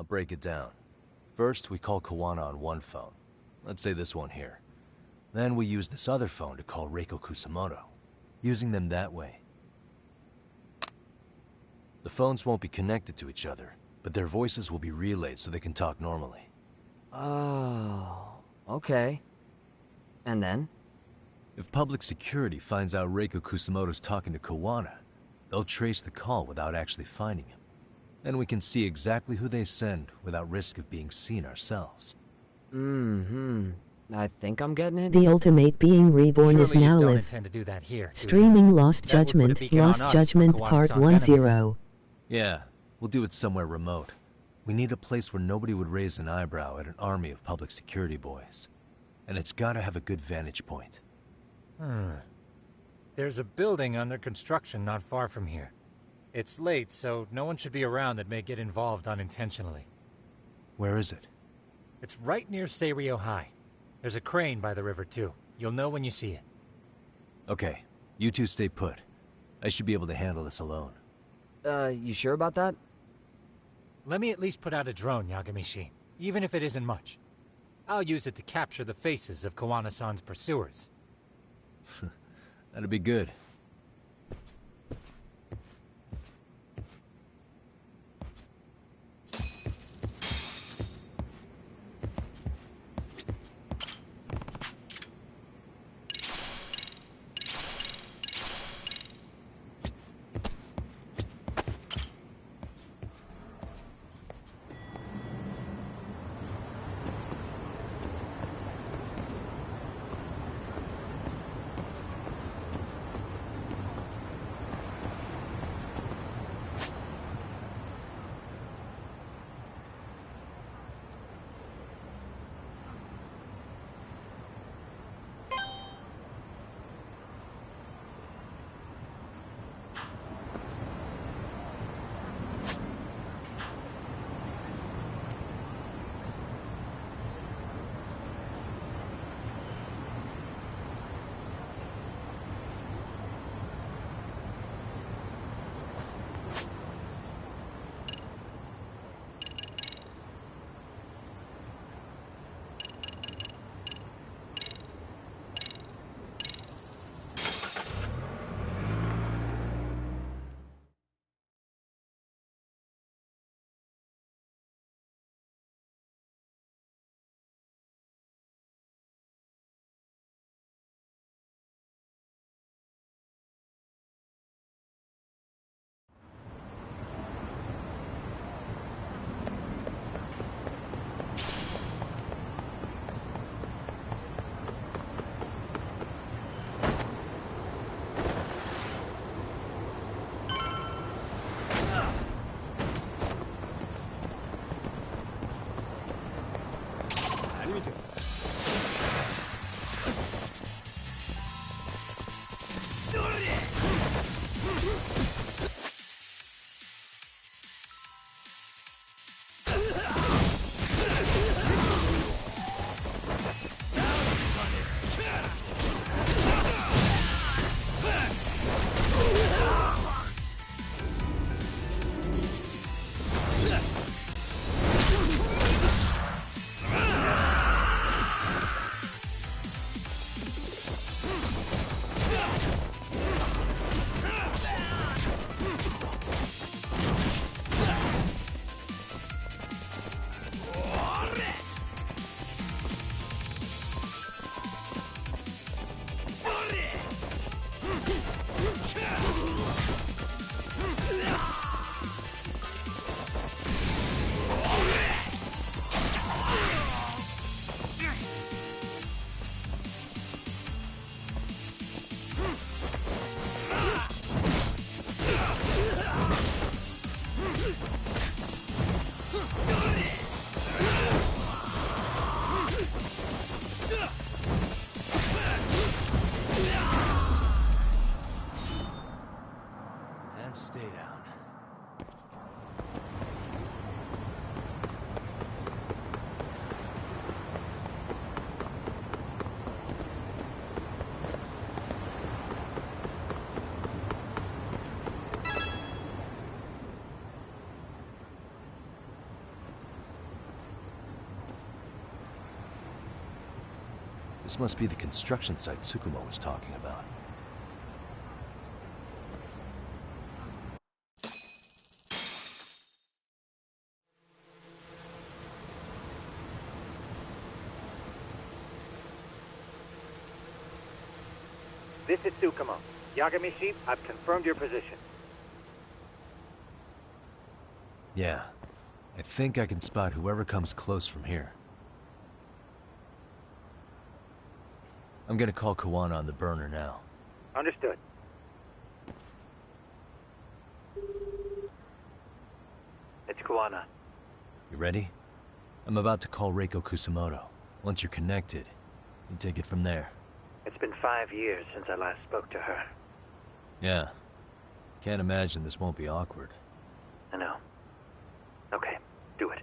I'll break it down. First, we call Kawana on one phone. Let's say this one here. Then we use this other phone to call Reiko Kusamoto. Using them that way. The phones won't be connected to each other, but their voices will be relayed so they can talk normally. Oh, okay. And then? If public security finds out Reiko Kusamoto's talking to Kawana, they'll trace the call without actually finding him. Then we can see exactly who they send without risk of being seen ourselves. I think I'm getting it. The ultimate being reborn is Surely now you don't live. intend to do that here, do you? Streaming Lost That would put a Judgment, beacon on Lost us Judgment for Part Kawani's 10. Yeah, we'll do it somewhere remote. We need a place where nobody would raise an eyebrow at an army of public security boys. And it's gotta have a good vantage point. There's a building under construction not far from here. It's late, so no one should be around that may get involved unintentionally. Where is it? It's right near Seirio High. There's a crane by the river, too. You'll know when you see it. Okay, you two stay put. I should be able to handle this alone. You sure about that? Let me at least put out a drone, Yagamishi, even if it isn't much. I'll use it to capture the faces of Kawana-san's pursuers. That'd be good. This must be the construction site Tsukumo was talking about. This is Tsukumo. Yagamishi, I've confirmed your position. Yeah. I think I can spot whoever comes close from here. I'm gonna call Kawana on the burner now. Understood. It's Kawana. You ready? I'm about to call Reiko Kusamoto. Once you're connected, you take it from there. It's been 5 years since I last spoke to her. Yeah. Can't imagine this won't be awkward. I know. Okay, do it.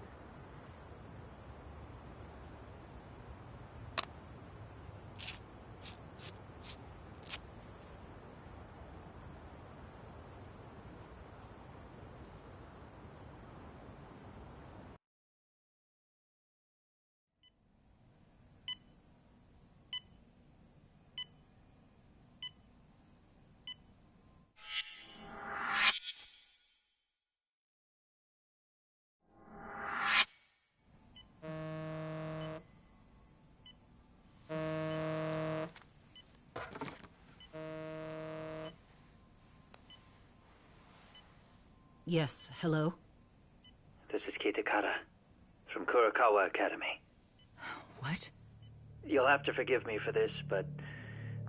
Yes, hello? This is Kitakata, from Kurakawa Academy. What? You'll have to forgive me for this, but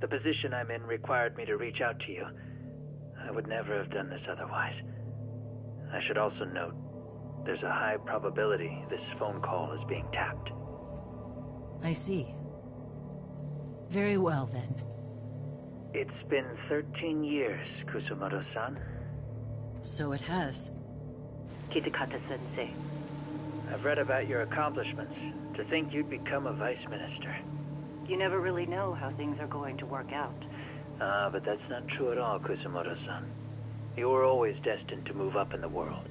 the position I'm in required me to reach out to you. I would never have done this otherwise. I should also note, there's a high probability this phone call is being tapped. I see. Very well, then. It's been 13 years, Kusumoto-san. So it has. Kitakata-sensei. I've read about your accomplishments. To think you'd become a vice minister. You never really know how things are going to work out. But that's not true at all, Kusumoto-san. You were always destined to move up in the world.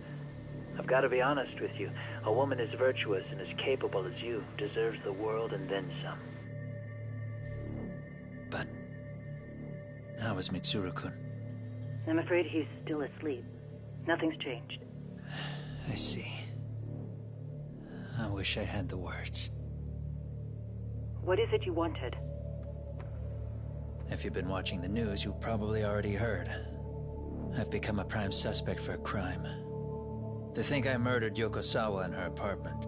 I've got to be honest with you. A woman as virtuous and as capable as you deserves the world and then some. But how is Mitsuru-kun? I'm afraid he's still asleep. Nothing's changed. I see. I wish I had the words. What is it you wanted? If you've been watching the news, you probably already heard. I've become a prime suspect for a crime. They think I murdered Yokosawa in her apartment.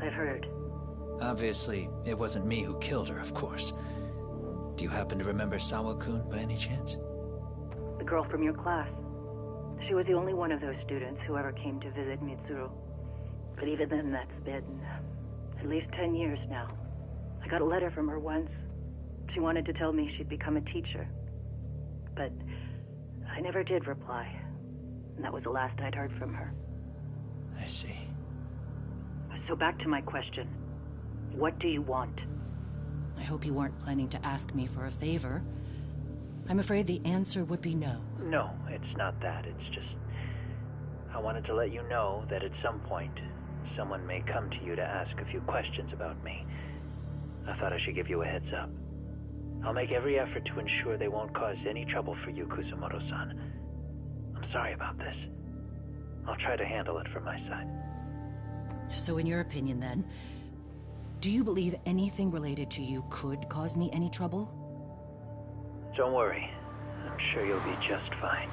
I've heard. Obviously, it wasn't me who killed her, of course. Do you happen to remember Sawa-kun by any chance? The girl from your class. She was the only one of those students who ever came to visit Mitsuru. But even then, that's been at least 10 years now. I got a letter from her once. She wanted to tell me she'd become a teacher. But I never did reply. And that was the last I'd heard from her. I see. So back to my question. What do you want? I hope you weren't planning to ask me for a favor. I'm afraid the answer would be no. No, it's not that. It's just... I wanted to let you know that at some point, someone may come to you to ask a few questions about me. I thought I should give you a heads up. I'll make every effort to ensure they won't cause any trouble for you, Kusumoto-san. I'm sorry about this. I'll try to handle it from my side. So in your opinion, then, do you believe anything related to you could cause me any trouble? Don't worry. I'm sure you'll be just fine.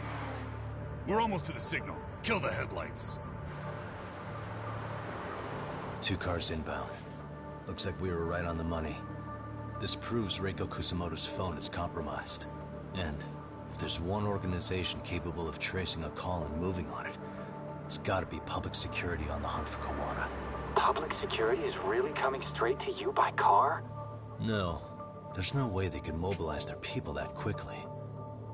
We're almost to the signal. Kill the headlights. 2 cars inbound. Looks like we were right on the money. This proves Reiko Kusamoto's phone is compromised. And if there's one organization capable of tracing a call and moving on it, it's gotta be public security on the hunt for Kawana. Public security is really coming straight to you by car? No. There's no way they could mobilize their people that quickly.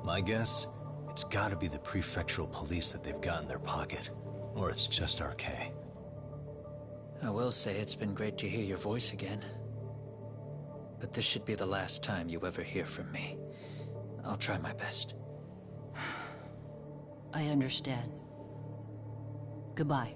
My guess? It's gotta be the prefectural police that they've got in their pocket. Or it's just RK. I will say it's been great to hear your voice again. But this should be the last time you ever hear from me. I'll try my best. I understand. Goodbye.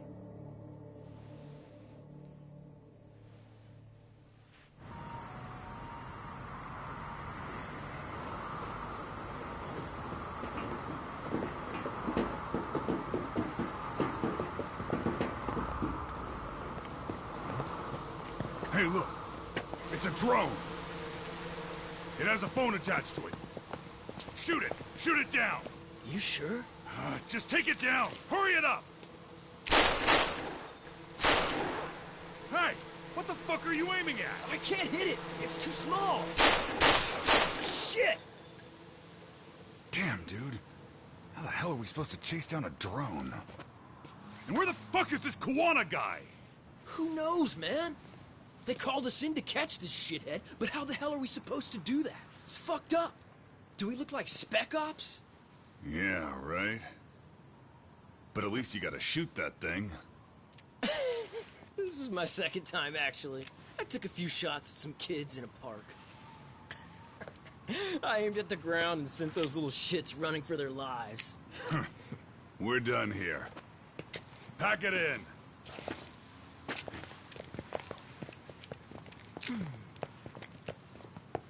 Hey, look. It's a drone. It has a phone attached to it. Shoot it! Shoot it down! You sure? Just take it down! Hurry it up! Hey! What the fuck are you aiming at? I can't hit it! It's too small! Shit! Damn, dude. How the hell are we supposed to chase down a drone? And where the fuck is this Kuwana guy? Who knows, man? They called us in to catch this shithead, but how the hell are we supposed to do that? It's fucked up. Do we look like Spec Ops? Yeah, right. But at least you gotta shoot that thing. This is my second time, actually. I took a few shots at some kids in a park. I aimed at the ground and sent those little shits running for their lives. We're done here. Pack it in.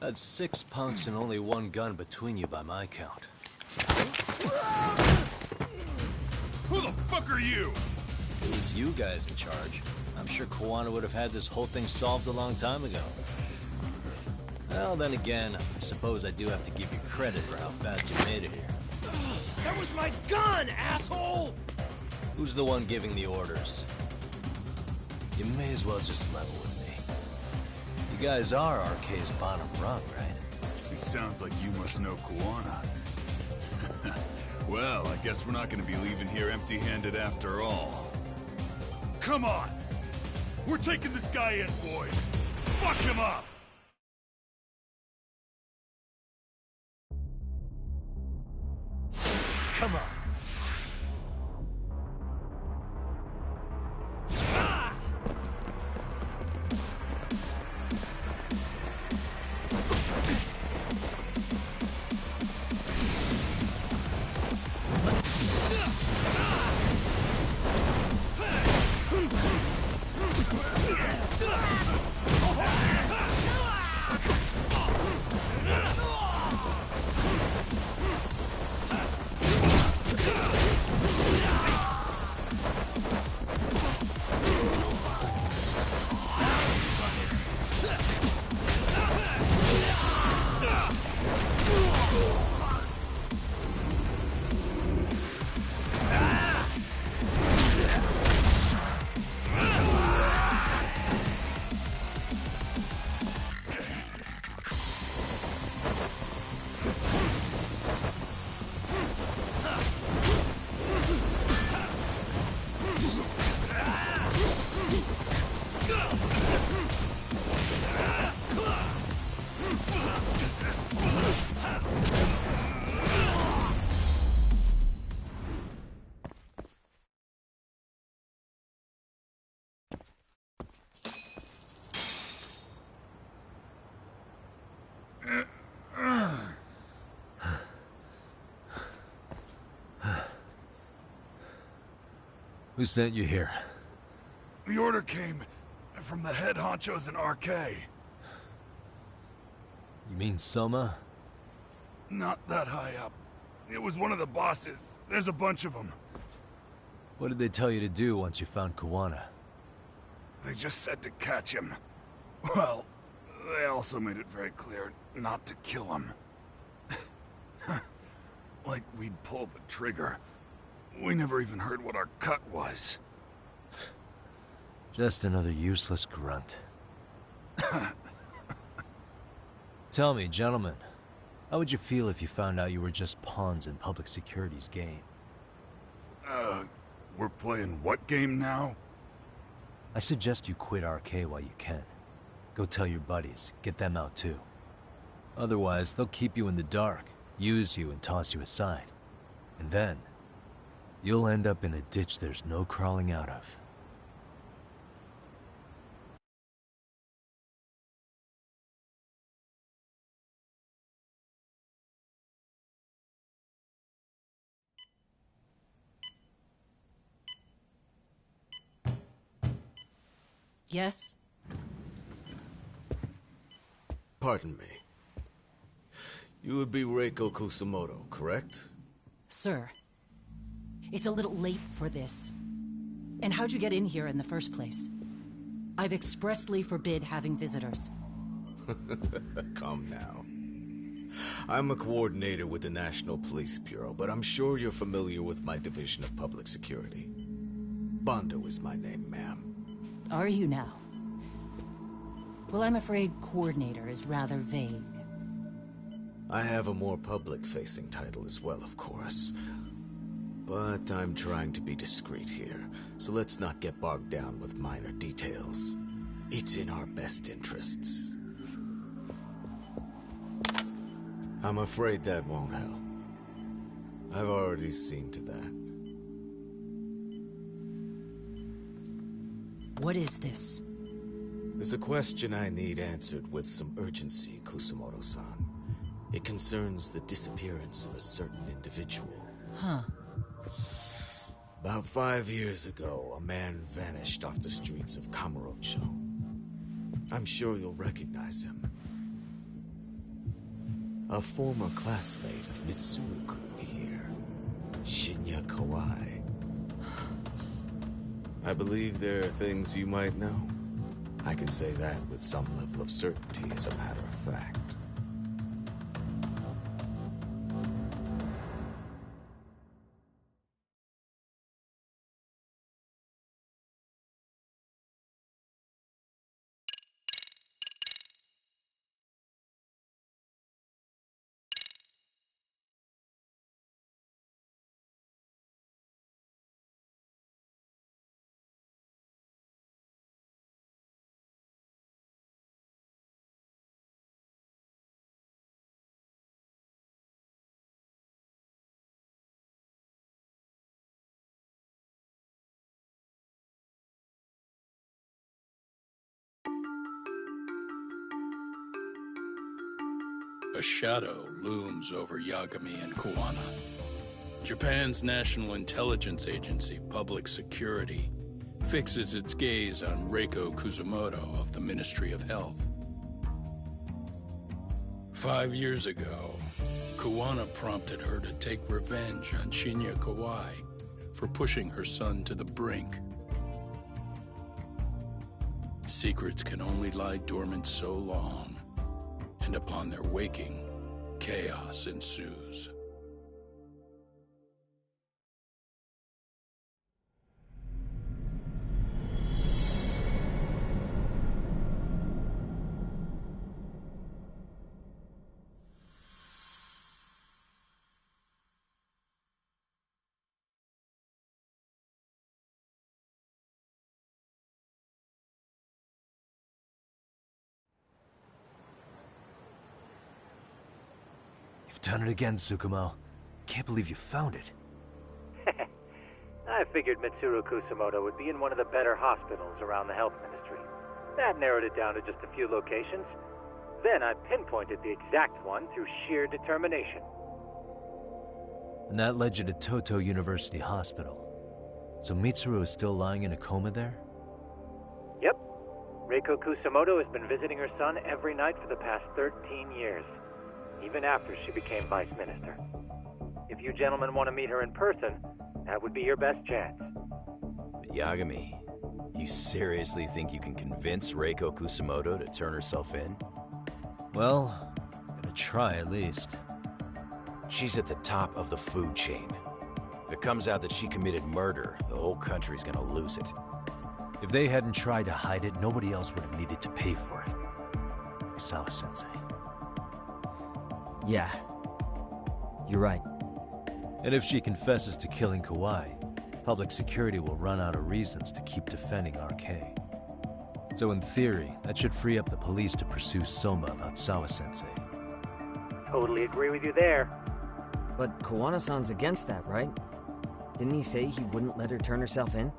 That's 6 punks and only 1 gun between you by my count. Who the fuck are you? It was you guys in charge. I'm sure Kuwana would have had this whole thing solved a long time ago. Well, then again, I suppose I do have to give you credit for how fast you made it here. That was my gun, asshole! Who's the one giving the orders? You may as well just level with me. You guys are RK's bottom rung, right? It sounds like you must know Kuwana. Well, I guess we're not gonna be leaving here empty-handed after all. Come on! We're taking this guy in, boys! Fuck him up! Come on. Who sent you here? The order came from the head honchos in RK. You mean Soma? Not that high up. It was one of the bosses. There's a bunch of them. What did they tell you to do once you found Kuwana? They just said to catch him. Well, they also made it very clear not to kill him. Like we'd pull the trigger. We never even heard what our cut was. Just another useless grunt. Tell me, gentlemen, how would you feel if you found out you were just pawns in public security's game? We're playing what game now? I suggest you quit RK while you can. Go tell your buddies, get them out too. Otherwise, they'll keep you in the dark, use you and toss you aside. And then, you'll end up in a ditch there's no crawling out of. Yes? Pardon me. You would be Reiko Kusamoto, correct? Sir, it's a little late for this. And how'd you get in here in the first place? I've expressly forbid having visitors. Come now. I'm a coordinator with the National Police Bureau, but I'm sure you're familiar with my Division of Public Security. Bondo is my name, ma'am. Are you now? Well, I'm afraid coordinator is rather vague. I have a more public-facing title as well, of course. But I'm trying to be discreet here, so let's not get bogged down with minor details. It's in our best interests. I'm afraid that won't help. I've already seen to that. What is this? There's a question I need answered with some urgency, Kusumoto-san. It concerns the disappearance of a certain individual. Huh. About 5 years ago, a man vanished off the streets of Kamurocho. I'm sure you'll recognize him. A former classmate of Mitsuru-kun here, Shinya Kawai. I believe there are things you might know. I can say that with some level of certainty, as a matter of fact. A shadow looms over Yagami and Kuwana. Japan's National Intelligence Agency, Public Security, fixes its gaze on Reiko Kusumoto of the Ministry of Health. 5 years ago, Kuwana prompted her to take revenge on Shinya Kawai for pushing her son to the brink. Secrets can only lie dormant so long, and upon their waking, chaos ensues. You've done it again, Tsukumo. Can't believe you found it. I figured Mitsuru Kusumoto would be in one of the better hospitals around the health ministry. That narrowed it down to just a few locations. Then I pinpointed the exact one through sheer determination. And that led you to Toto University Hospital. So Mitsuru is still lying in a coma there? Yep. Reiko Kusumoto has been visiting her son every night for the past 13 years. Even after she became vice minister. If you gentlemen want to meet her in person, that would be your best chance. Yagami, you seriously think you can convince Reiko Kusumoto to turn herself in? Well, gonna try at least. She's at the top of the food chain. If it comes out that she committed murder, the whole country's gonna lose it. If they hadn't tried to hide it, nobody else would have needed to pay for it. Like Sawa-sensei. Yeah. You're right. And if she confesses to killing Kawai, public security will run out of reasons to keep defending RK. So in theory, that should free up the police to pursue Soma about Sawa-sensei. Totally agree with you there. But Kawana-san's against that, right? Didn't he say he wouldn't let her turn herself in?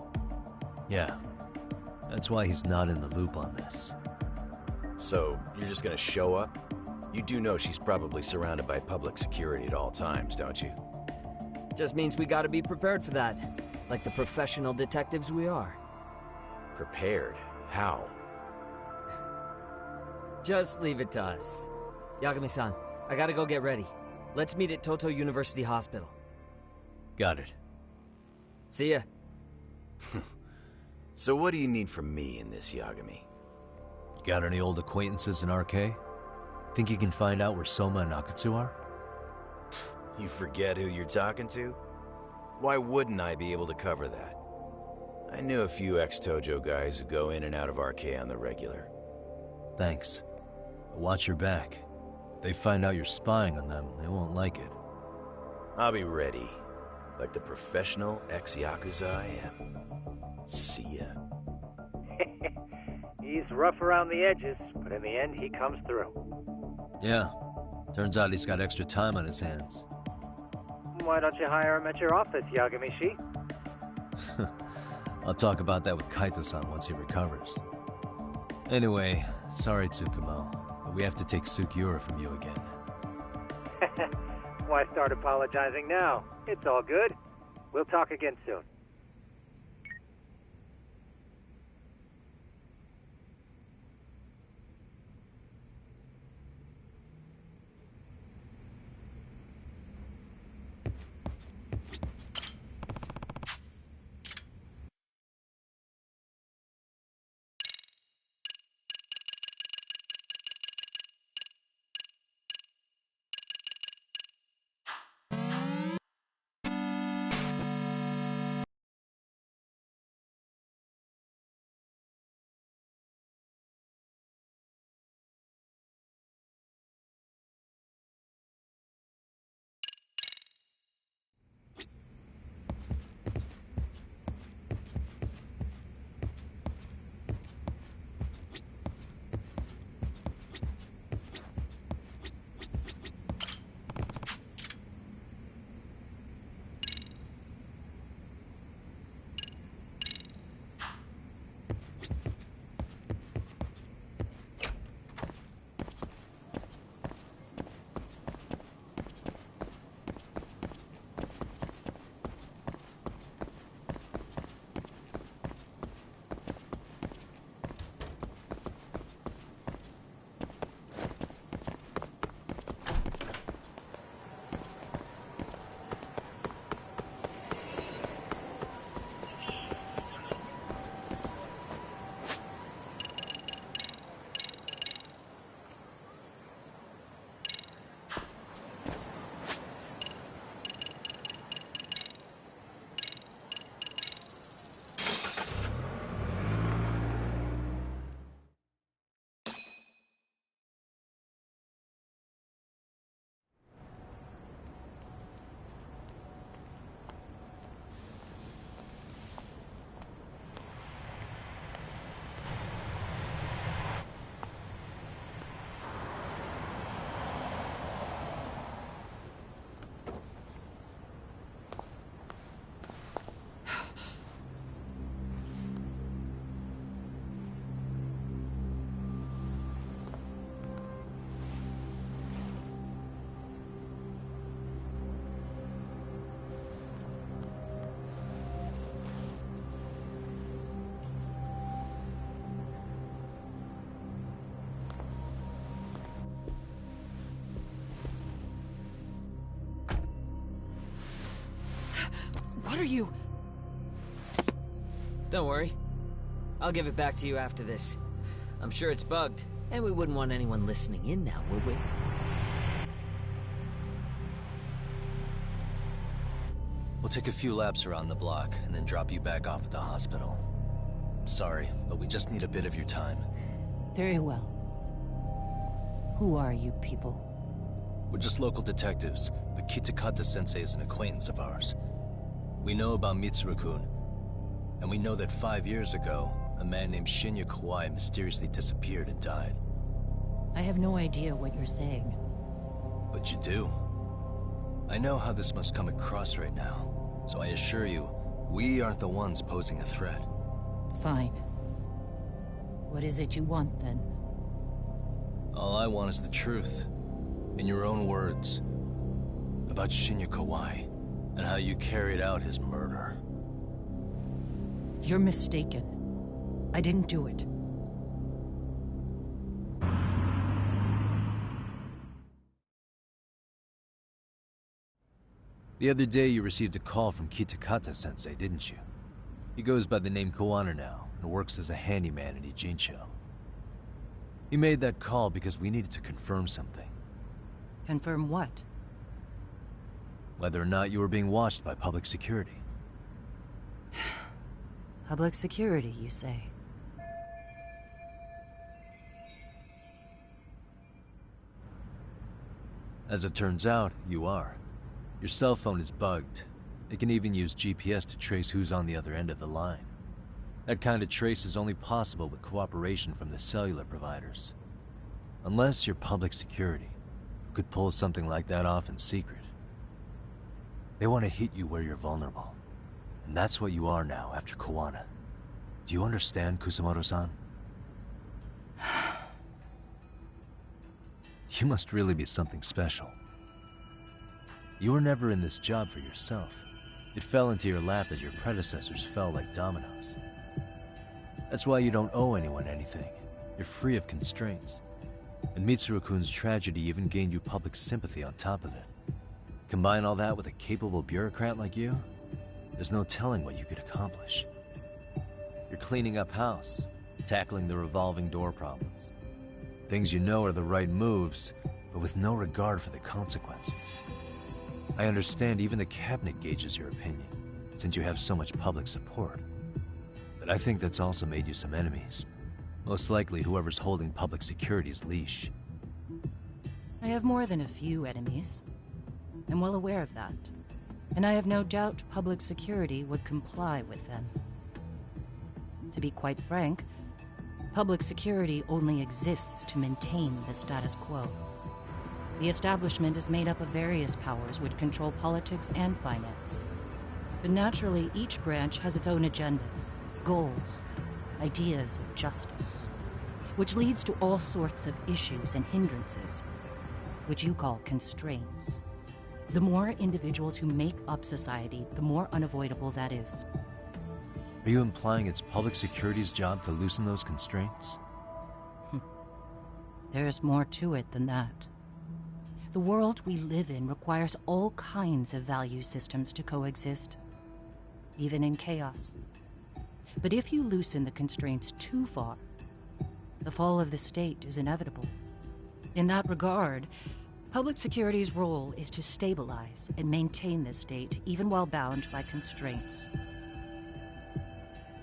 Yeah. That's why he's not in the loop on this. So, you're just gonna show up? You do know she's probably surrounded by public security at all times, don't you? Just means we gotta be prepared for that. Like the professional detectives we are. Prepared? How? Just leave it to us. Yagami-san, I gotta go get ready. Let's meet at Toto University Hospital. Got it. See ya. So what do you need from me in this, Yagami? You got any old acquaintances in RK? Think you can find out where Soma and Akatsu are? You forget who you're talking to? Why wouldn't I be able to cover that? I knew a few ex-Tojo guys who go in and out of RK on the regular. Thanks. But watch your back. If they find out you're spying on them, they won't like it. I'll be ready, like the professional ex-Yakuza I am. See ya. He's rough around the edges, but in the end he comes through. Yeah. Turns out he's got extra time on his hands. Why don't you hire him at your office, Yagami-shi? I'll talk about that with Kaito-san once he recovers. Anyway, sorry Tsukumo, but we have to take Sukiura from you again. Why start apologizing now? It's all good. We'll talk again soon. What are you... Don't worry. I'll give it back to you after this. I'm sure it's bugged, and we wouldn't want anyone listening in now, would we? We'll take a few laps around the block, and then drop you back off at the hospital. Sorry, but we just need a bit of your time. Very well. Who are you people? We're just local detectives, but Kitakata-sensei is an acquaintance of ours. We know about Mitsuru-kun, and we know that 5 years ago, a man named Shinya Kawai mysteriously disappeared and died. I have no idea what you're saying. But you do. I know how this must come across right now, so I assure you, we aren't the ones posing a threat. Fine. What is it you want, then? All I want is the truth. In your own words. About Shinya Kawai, and how you carried out his murder. You're mistaken. I didn't do it. The other day you received a call from Kitakata-sensei, didn't you? He goes by the name Kawana now, and works as a handyman in Ijincho. He made that call because we needed to confirm something. Confirm what? Whether or not you were being watched by public security. Public security, you say? As it turns out, you are. Your cell phone is bugged. It can even use GPS to trace who's on the other end of the line. That kind of trace is only possible with cooperation from the cellular providers. Unless you're public security, who could pull something like that off in secret. They want to hit you where you're vulnerable. And that's what you are now after Kawana. Do you understand, Kusamoto-san? You must really be something special. You were never in this job for yourself. It fell into your lap as your predecessors fell like dominoes. That's why you don't owe anyone anything. You're free of constraints. And Mitsuru-kun's tragedy even gained you public sympathy on top of it. Combine all that with a capable bureaucrat like you, there's no telling what you could accomplish. You're cleaning up house, tackling the revolving door problems. Things you know are the right moves, but with no regard for the consequences. I understand even the cabinet gauges your opinion, since you have so much public support. But I think that's also made you some enemies. Most likely whoever's holding public security's leash. I have more than a few enemies. I'm well aware of that. And I have no doubt public security would comply with them. To be quite frank, public security only exists to maintain the status quo. The establishment is made up of various powers which control politics and finance. But naturally, each branch has its own agendas, goals, ideas of justice, which leads to all sorts of issues and hindrances, which you call constraints. The more individuals who make up society, the more unavoidable that is. Are you implying it's public security's job to loosen those constraints? There's more to it than that. The world we live in requires all kinds of value systems to coexist, even in chaos. But if you loosen the constraints too far, the fall of the state is inevitable. In that regard, public security's role is to stabilize and maintain the state, even while bound by constraints.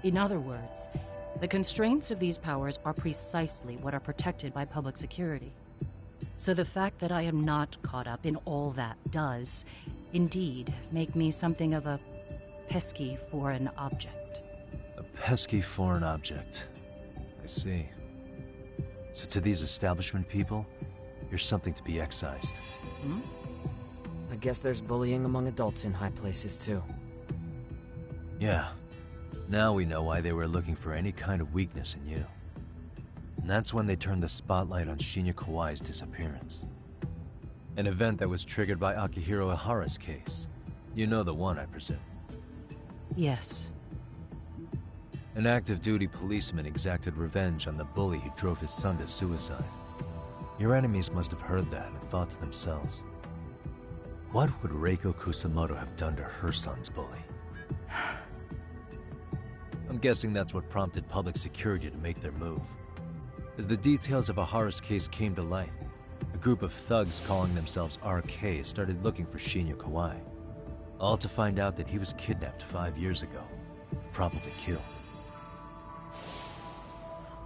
In other words, the constraints of these powers are precisely what are protected by public security. So the fact that I am not caught up in all that does, indeed, make me something of a pesky foreign object. A pesky foreign object. I see. So to these establishment people, you're something to be excised. I guess there's bullying among adults in high places, too. Yeah. Now we know why they were looking for any kind of weakness in you. And that's when they turned the spotlight on Shinya Kawai's disappearance. An event that was triggered by Akihiro Ihara's case. You know the one, I presume. Yes. An active-duty policeman exacted revenge on the bully who drove his son to suicide. Your enemies must have heard that and thought to themselves, what would Reiko Kusamoto have done to her son's bully? I'm guessing that's what prompted public security to make their move. As the details of Ihara's case came to light, a group of thugs calling themselves RK started looking for Shinya Kawai, all to find out that he was kidnapped 5 years ago, probably killed.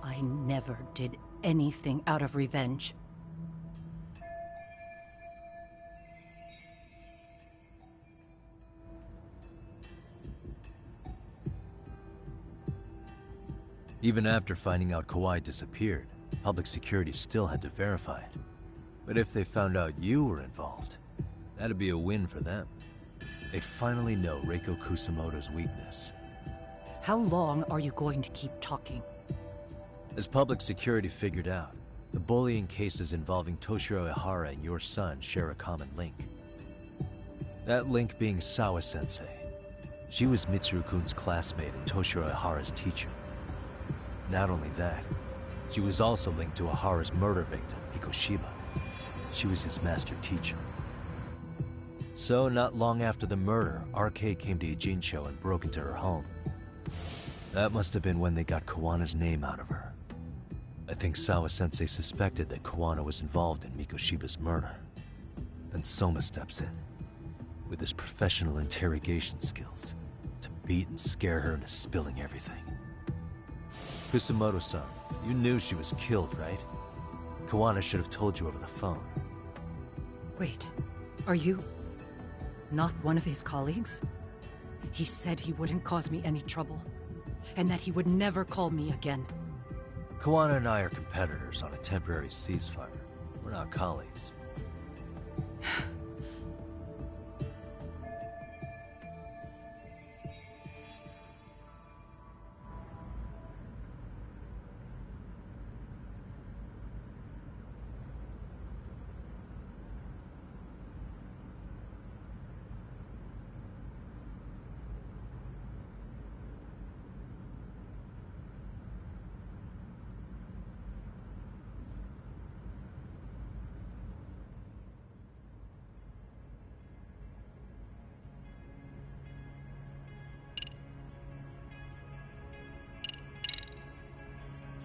I never did anything out of revenge. Even after finding out Kawai disappeared, public security still had to verify it. But if they found out you were involved, that'd be a win for them. They finally know Reiko Kusamoto's weakness. How long are you going to keep talking? As public security figured out, the bullying cases involving Toshiro Ihara and your son share a common link. That link being Sawa-sensei. She was Mitsuru-kun's classmate and Toshiro Ihara's teacher. Not only that, she was also linked to Ihara's murder victim, Ikoshiba. She was his master teacher. So, not long after the murder, RK came to Ijincho and broke into her home. That must have been when they got Kawana's name out of her. I think Sawa-sensei suspected that Kawana was involved in Mikoshiba's murder. Then Soma steps in, with his professional interrogation skills, to beat and scare her into spilling everything. Kusumoto-san, you knew she was killed, right? Kawana should have told you over the phone. Wait, are you not one of his colleagues? He said he wouldn't cause me any trouble, and that he would never call me again. Kawana and I are competitors on a temporary ceasefire. We're not colleagues.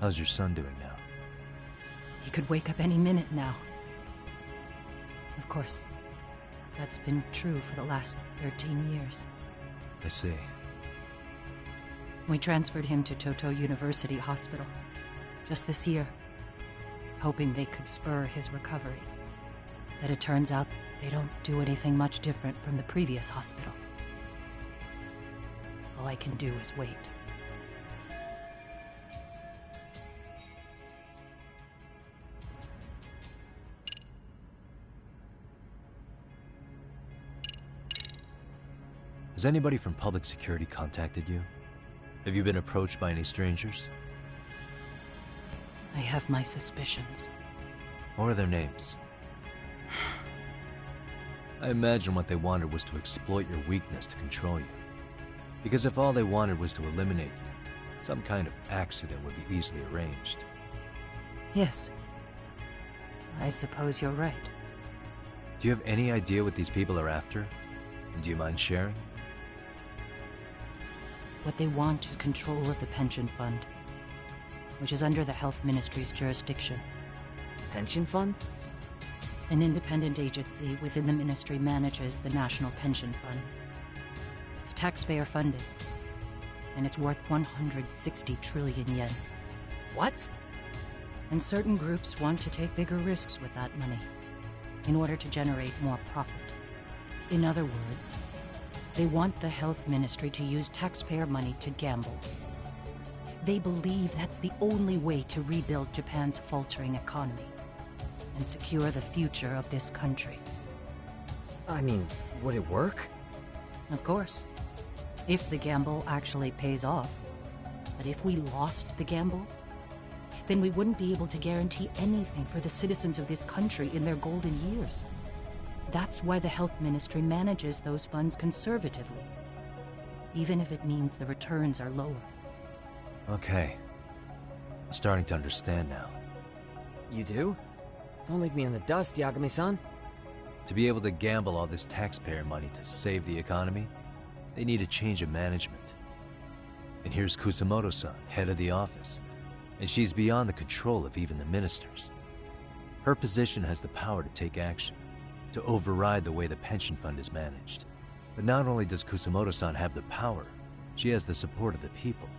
How's your son doing now? He could wake up any minute now. Of course, that's been true for the last 13 years. I see. We transferred him to Toto University Hospital just this year, hoping they could spur his recovery. But it turns out they don't do anything much different from the previous hospital. All I can do is wait. Has anybody from public security contacted you? Have you been approached by any strangers? I have my suspicions. What are their names? I imagine what they wanted was to exploit your weakness to control you. Because if all they wanted was to eliminate you, some kind of accident would be easily arranged. Yes. I suppose you're right. Do you have any idea what these people are after? And do you mind sharing? What they want is control of the pension fund, which is under the Health Ministry's jurisdiction. Pension fund? An independent agency within the ministry manages the National Pension Fund. It's taxpayer funded, and it's worth 160 trillion yen. What? And certain groups want to take bigger risks with that money, in order to generate more profit. In other words, they want the health ministry to use taxpayer money to gamble. They believe that's the only way to rebuild Japan's faltering economy and secure the future of this country. I mean, would it work? Of course. If the gamble actually pays off. But if we lost the gamble, then we wouldn't be able to guarantee anything for the citizens of this country in their golden years. That's why the health ministry manages those funds conservatively, even if it means the returns are lower. Okay. I'm starting to understand now. You do? Don't leave me in the dust, Yagami-san. To be able to gamble all this taxpayer money to save the economy, they need a change of management. And here's Kusumoto-san, head of the office, and she's beyond the control of even the ministers. Her position has the power to take action, to override the way the pension fund is managed. But not only does Kusumoto-san have the power, she has the support of the people.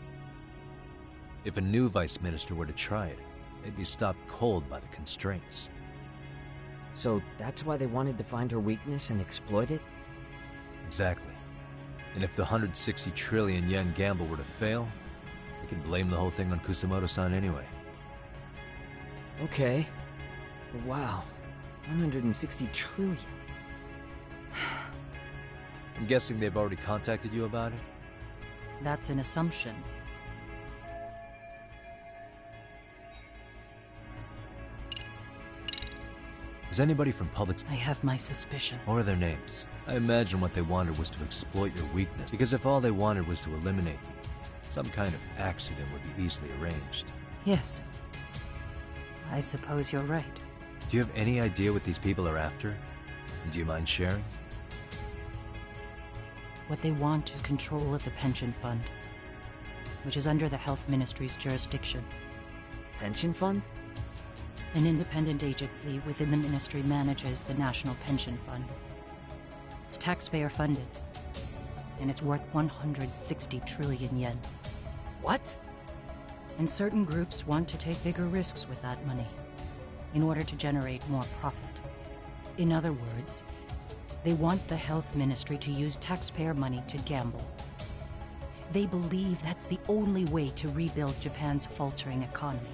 If a new vice minister were to try it, they'd be stopped cold by the constraints. So that's why they wanted to find her weakness and exploit it? Exactly. And if the 160 trillion yen gamble were to fail, they could blame the whole thing on Kusumoto-san anyway. Okay. Wow. 160 trillion. I'm guessing they've already contacted you about it? That's an assumption. Is anybody from public... I have my suspicion. What are their names? I imagine what they wanted was to exploit your weakness, because if all they wanted was to eliminate you, some kind of accident would be easily arranged. Yes. I suppose you're right. Do you have any idea what these people are after? And do you mind sharing? What they want is control of the pension fund, which is under the Health Ministry's jurisdiction. Pension fund? An independent agency within the ministry manages the National Pension Fund. It's taxpayer funded, and it's worth 160 trillion yen. What? And certain groups want to take bigger risks with that money in order to generate more profit. In other words, they want the Health Ministry to use taxpayer money to gamble. They believe that's the only way to rebuild Japan's faltering economy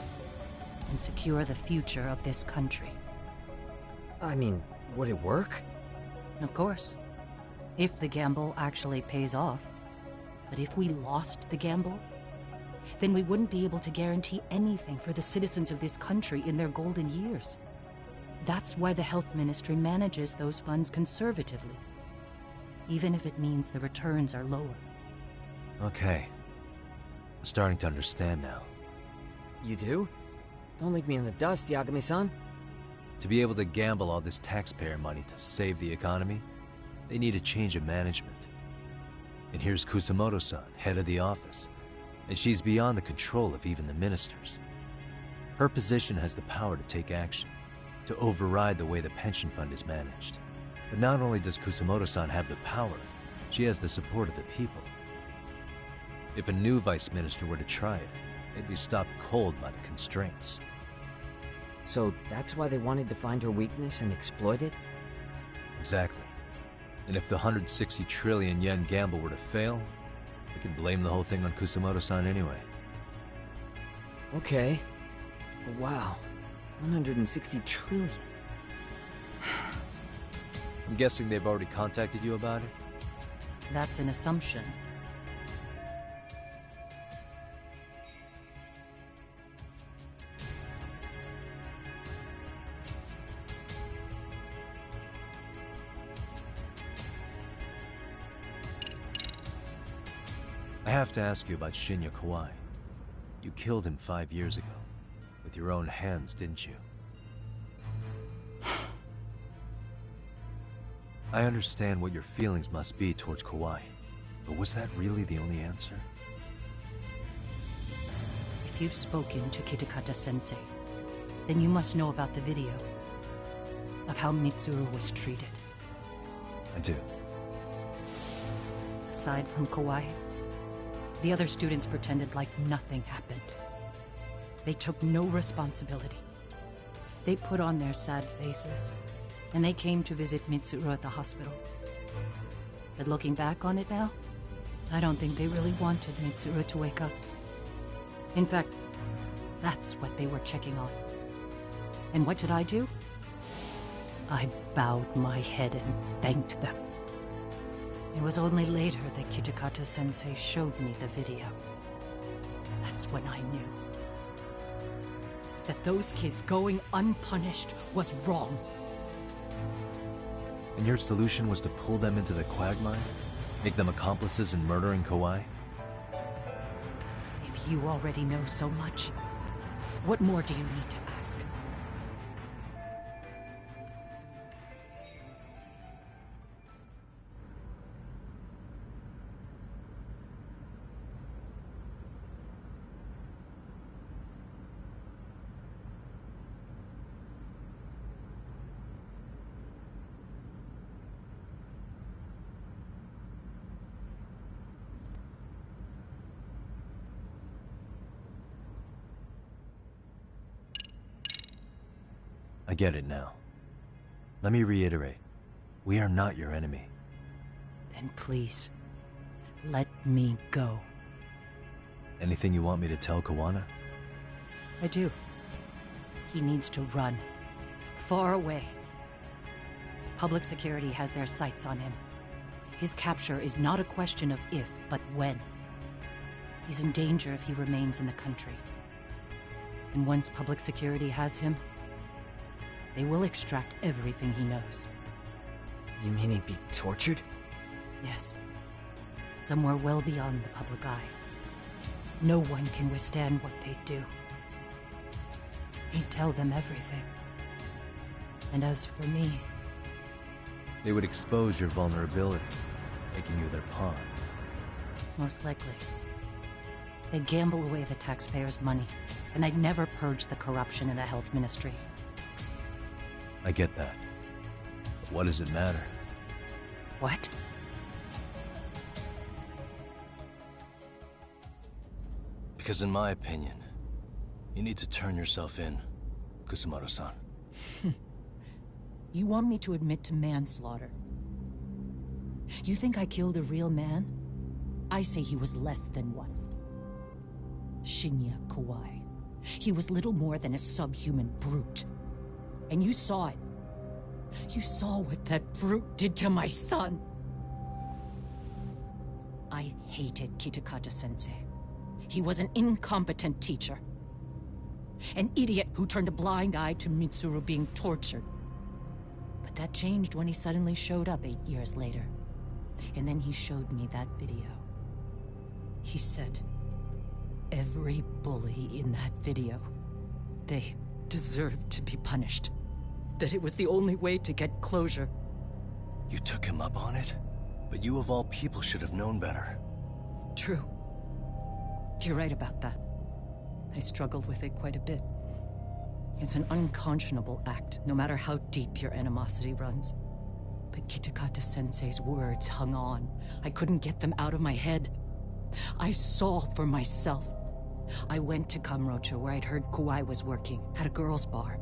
and secure the future of this country. I mean, would it work? Of course. If the gamble actually pays off. But if we lost the gamble, then we wouldn't be able to guarantee anything for the citizens of this country in their golden years. That's why the Health Ministry manages those funds conservatively, even if it means the returns are lower. Okay. I'm starting to understand now. You do? Don't leave me in the dust, Yagami-san. To be able to gamble all this taxpayer money to save the economy, they need a change of management. And here's Kusamoto-san, head of the office, and she's beyond the control of even the ministers. Her position has the power to take action, to override the way the pension fund is managed. But not only does Kusamoto-san have the power, she has the support of the people. If a new vice minister were to try it, they'd be stopped cold by the constraints. So that's why they wanted to find her weakness and exploit it? Exactly. And if the 160 trillion yen gamble were to fail, they could blame the whole thing on Kusamoto-san anyway. Okay. But wow. 160 trillion. I'm guessing they've already contacted you about it? That's an assumption. I have to ask you about Shinya Kawai. You killed him 5 years ago. With your own hands, didn't you? I understand what your feelings must be towards Kawai, but was that really the only answer? If you've spoken to Kitakata-sensei, then you must know about the video of how Mitsuru was treated. I do. Aside from Kawai, the other students pretended like nothing happened. They took no responsibility. They put on their sad faces, and they came to visit Mitsuru at the hospital. But looking back on it now, I don't think they really wanted Mitsuru to wake up. In fact, that's what they were checking on. And what did I do? I bowed my head and thanked them. It was only later that Kitakata-sensei showed me the video. That's when I knew that those kids going unpunished was wrong. And your solution was to pull them into the quagmire? Make them accomplices in murdering Kawai? If you already know so much, what more do you need to ask? I get it now. Let me reiterate. We are not your enemy. Then please, let me go. Anything you want me to tell Kawana? I do. He needs to run. Far away. Public security has their sights on him. His capture is not a question of if, but when. He's in danger if he remains in the country. And once public security has him, they will extract everything he knows. You mean he'd be tortured? Yes. Somewhere well beyond the public eye. No one can withstand what they do. He'd tell them everything. And as for me... They would expose your vulnerability, making you their pawn. Most likely. They gamble away the taxpayers' money, and they'd never purge the corruption in the health ministry. I get that. But what does it matter? What? Because in my opinion, you need to turn yourself in, Kusumoto-san. You want me to admit to manslaughter? You think I killed a real man? I say he was less than one. Shinya Kawai. He was little more than a subhuman brute. And you saw it. You saw what that brute did to my son. I hated Kitakata-sensei. He was an incompetent teacher. An idiot who turned a blind eye to Mitsuru being tortured. But that changed when he suddenly showed up 8 years later. And then he showed me that video. He said, every bully in that video, they deserved to be punished. That it was the only way to get closure. You took him up on it? But you of all people should have known better. True. You're right about that. I struggled with it quite a bit. It's an unconscionable act, no matter how deep your animosity runs. But Kitakata-sensei's words hung on. I couldn't get them out of my head. I saw for myself. I went to Kamurocho, where I'd heard Kawai was working, at a girls' bar.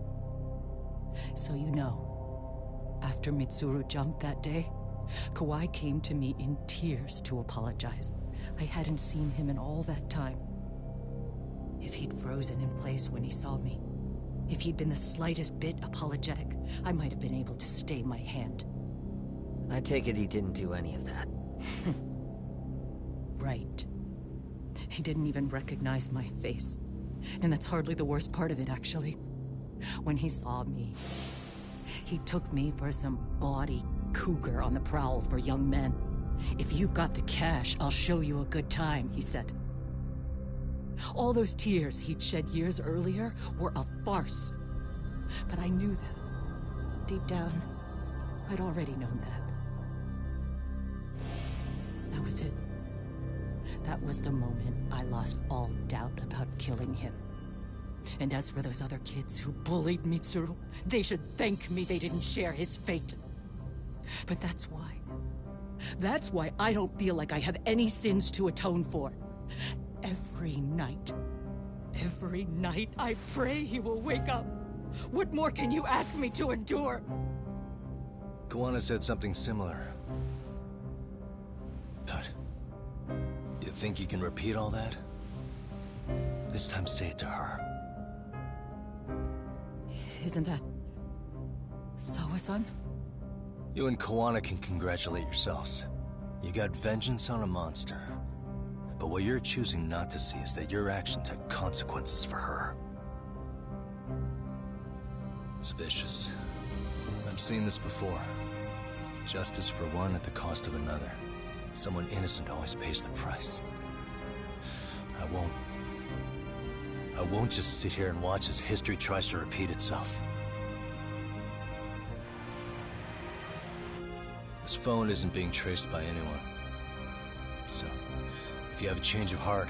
So you know, after Mitsuru jumped that day, Kawai came to me in tears to apologize. I hadn't seen him in all that time. If he'd frozen in place when he saw me, if he'd been the slightest bit apologetic, I might have been able to stay my hand. I take it he didn't do any of that. Right. He didn't even recognize my face. And that's hardly the worst part of it, actually. When he saw me, he took me for some bawdy cougar on the prowl for young men. If you've got the cash, I'll show you a good time, he said. All those tears he'd shed years earlier were a farce. But I knew that. Deep down, I'd already known that. That was it. That was the moment I lost all doubt about killing him. And as for those other kids who bullied Mitsuru, they should thank me they didn't share his fate. But that's why. That's why I don't feel like I have any sins to atone for. Every night I pray he will wake up. What more can you ask me to endure? Kawana said something similar. But you think you can repeat all that? This time say it to her. Isn't that Sawa-san? You and Kawana can congratulate yourselves. You got vengeance on a monster. But what you're choosing not to see is that your actions had consequences for her. It's vicious. I've seen this before. Justice for one at the cost of another. Someone innocent always pays the price. I won't just sit here and watch as history tries to repeat itself. This phone isn't being traced by anyone. So, if you have a change of heart,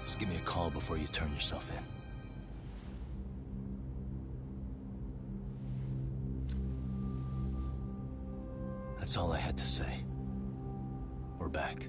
just give me a call before you turn yourself in. That's all I had to say. We're back.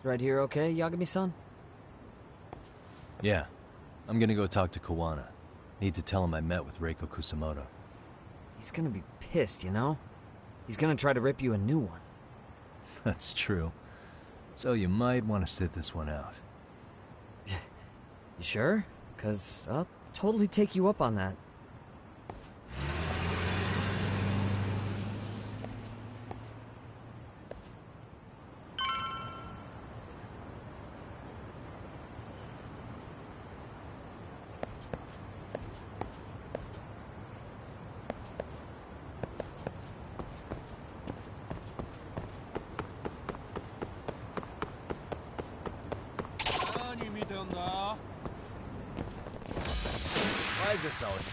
Right here okay, Yagami-san? Yeah. I'm gonna go talk to Kawana. Need to tell him I met with Reiko Kusamoto. He's gonna be pissed, you know? He's gonna try to rip you a new one. That's true. So you might want to sit this one out. You sure? 'Cause I'll totally take you up on that. Why is this always...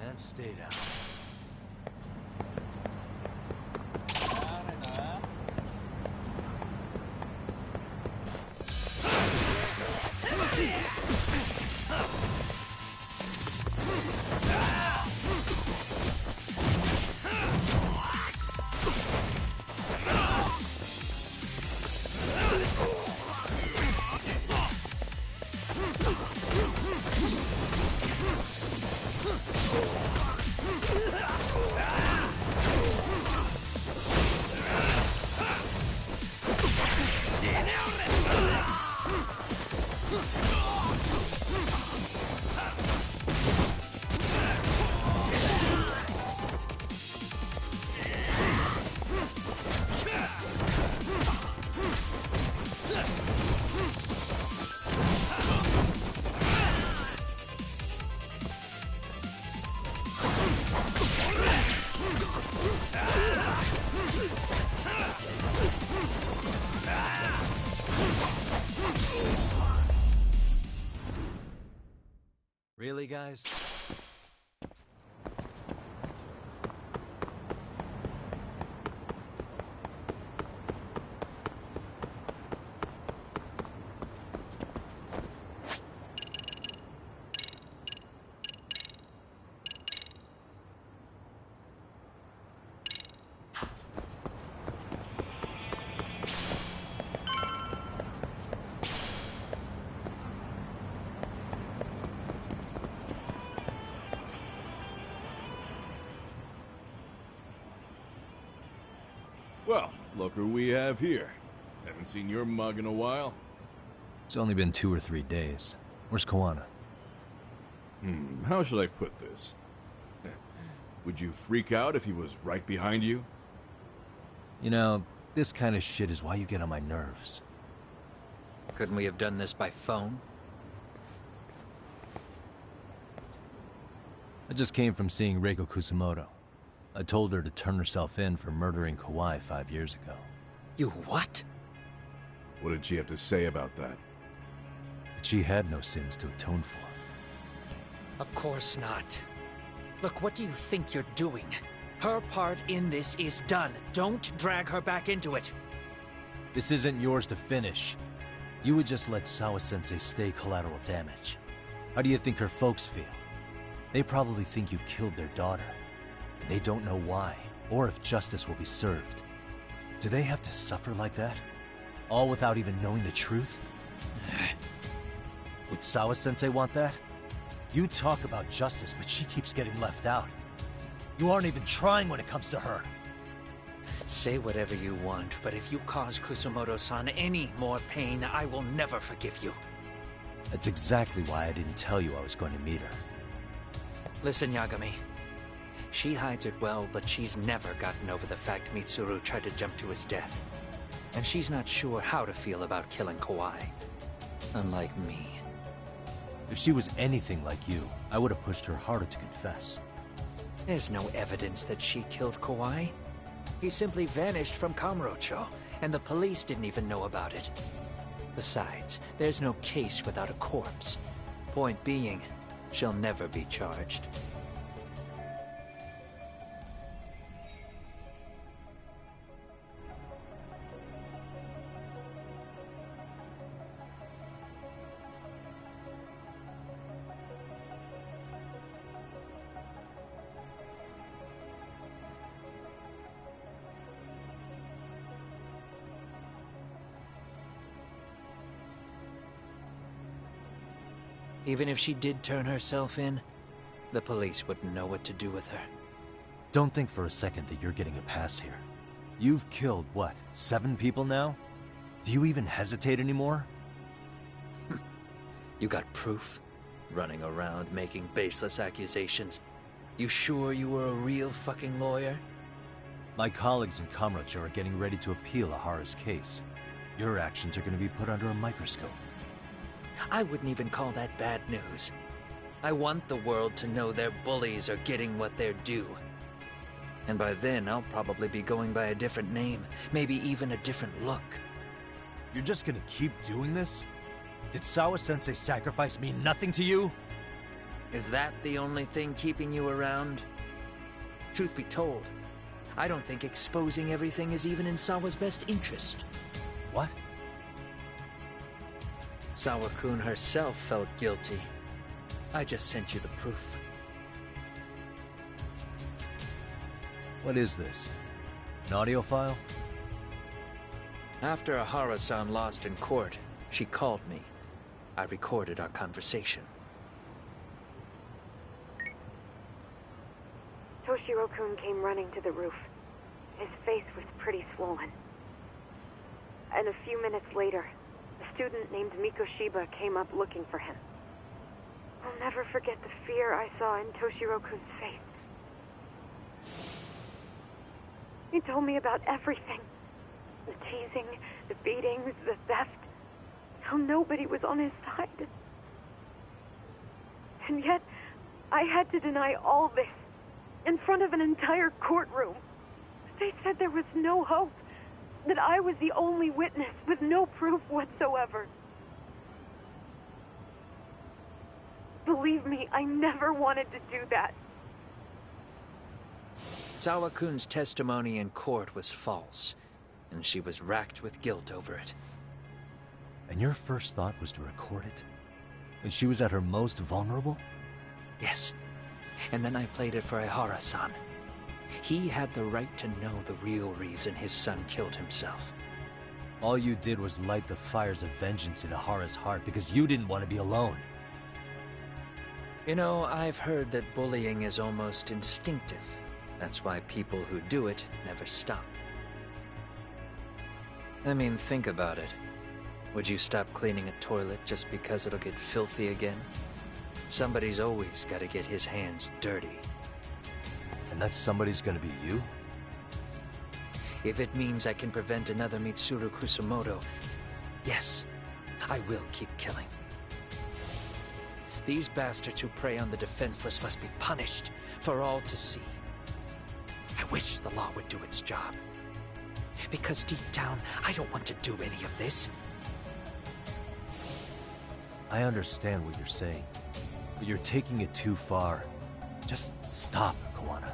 And stay down. Really, guys? Well, look who we have here. Haven't seen your mug in a while. It's only been 2 or 3 days. Where's Kawana? How should I put this? Would you freak out if he was right behind you? You know, this kind of shit is why you get on my nerves. Couldn't we have done this by phone? I just came from seeing Reiko Kusamoto. I told her to turn herself in for murdering Kawai 5 years ago. You what? What did she have to say about that? That she had no sins to atone for. Of course not. Look, what do you think you're doing? Her part in this is done. Don't drag her back into it. This isn't yours to finish. You would just let Sawa-sensei stay collateral damage. How do you think her folks feel? They probably think you killed their daughter. They don't know why, or if justice will be served. Do they have to suffer like that? All without even knowing the truth? Would Sawa-sensei want that? You talk about justice, but she keeps getting left out. You aren't even trying when it comes to her. Say whatever you want, but if you cause Kusamoto-san any more pain, I will never forgive you. That's exactly why I didn't tell you I was going to meet her. Listen, Yagami. She hides it well, but she's never gotten over the fact Mitsuru tried to jump to his death. And she's not sure how to feel about killing Kawhi. Unlike me. If she was anything like you, I would have pushed her harder to confess. There's no evidence that she killed Kawhi. He simply vanished from Kamurocho, and the police didn't even know about it. Besides, there's no case without a corpse. Point being, she'll never be charged. Even if she did turn herself in, the police wouldn't know what to do with her. Don't think for a second that you're getting a pass here. You've killed, what, 7 people now? Do you even hesitate anymore? You got proof? Running around making baseless accusations. You sure you were a real fucking lawyer? My colleagues in Kamurocho are getting ready to appeal Ahara's case. Your actions are going to be put under a microscope. I wouldn't even call that bad news. I want the world to know their bullies are getting what they're due. And by then, I'll probably be going by a different name, maybe even a different look. You're just gonna keep doing this? Did Sawa-sensei sacrifice mean nothing to you? Is that the only thing keeping you around? Truth be told, I don't think exposing everything is even in Sawa's best interest. What? Sawa-kun herself felt guilty. I just sent you the proof. What is this? An audio file? After Ahara-san lost in court, she called me. I recorded our conversation. Toshiro-kun came running to the roof. His face was pretty swollen. And a few minutes later, a student named Mikoshiba came up looking for him. I'll never forget the fear I saw in Toshiro-kun's face. He told me about everything. The teasing, the beatings, the theft. How nobody was on his side. And yet, I had to deny all this in front of an entire courtroom. They said there was no hope. That I was the only witness with no proof whatsoever. Believe me, I never wanted to do that. Sawa-kun's testimony in court was false, and she was racked with guilt over it. And your first thought was to record it? When she was at her most vulnerable? Yes. And then I played it for Ahara-san. He had the right to know the real reason his son killed himself. All you did was light the fires of vengeance in Ahara's heart because you didn't want to be alone. You know, I've heard that bullying is almost instinctive. That's why people who do it never stop. I mean, think about it. Would you stop cleaning a toilet just because it'll get filthy again? Somebody's always got to get his hands dirty. And that somebody's gonna be you? If it means I can prevent another Mitsuru Kusamoto, yes, I will keep killing. These bastards who prey on the defenseless must be punished for all to see. I wish the law would do its job. Because deep down, I don't want to do any of this. I understand what you're saying, but you're taking it too far. Just stop, Kawana.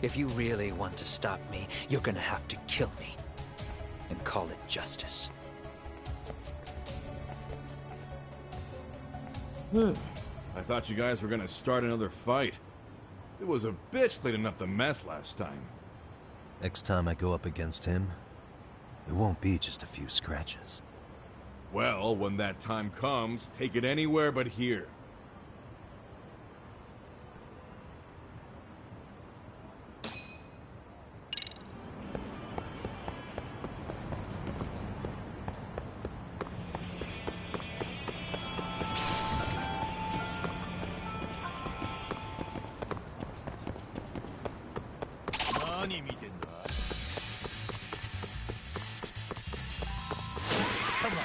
If you really want to stop me, you're gonna have to kill me. And call it justice. I thought you guys were gonna start another fight. It was a bitch cleaning up the mess last time. Next time I go up against him, it won't be just a few scratches. Well, when that time comes, take it anywhere but here. Come on.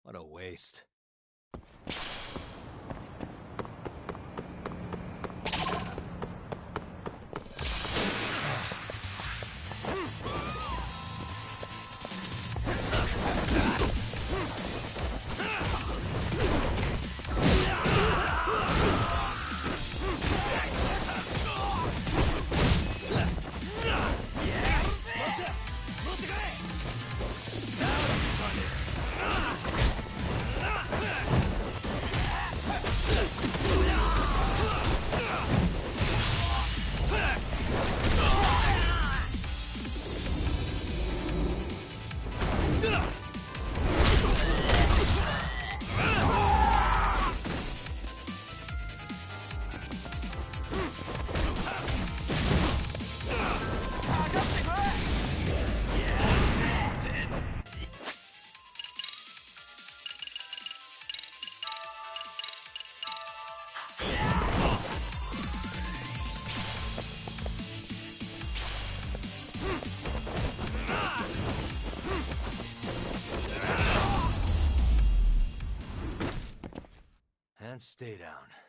What a waste. And stay down.